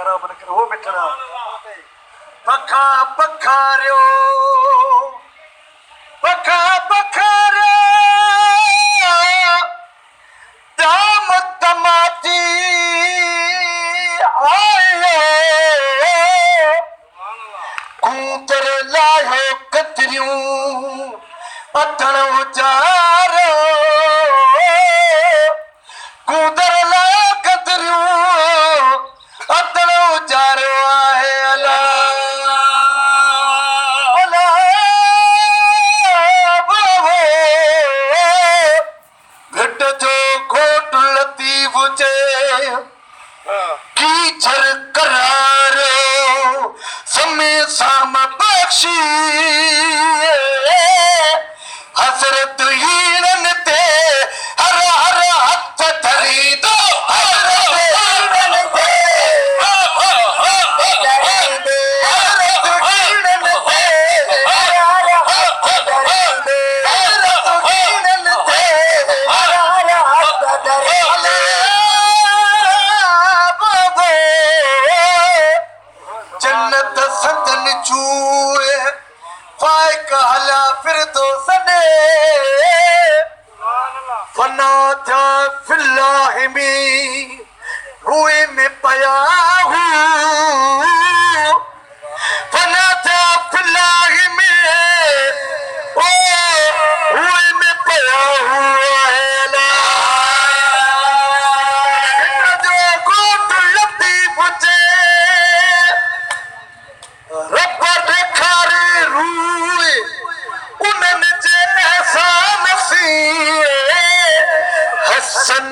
खराब न कर वो बैठना पखा पखारियो पखा पखारियो दाम तमाची आयो कूतर लायो कतरियूं अथण उचारो कूतर लायो कतरियूं अथण उचारो आहे अला घट जो खोट लतीफ जे कीचड़ करारो समय साम बख्शी हसरत हीरन ते हर हर हथ धरी दो हसरत हीरन ते हसरत हीरन ते हर हर हथ धरी दो हसरत हीरन ते हर हर हथ धरी दो जन्नत संदन चूए फायक हला फिर तो सने फना था फिल्लाह में हुए में पया हूँ फना था फिल्लाह में ओ हुए में पया हुआ है ला जो कोट लतीफ जे रब ॾेखारे रूए उन्हनि जे एहसान सी हसन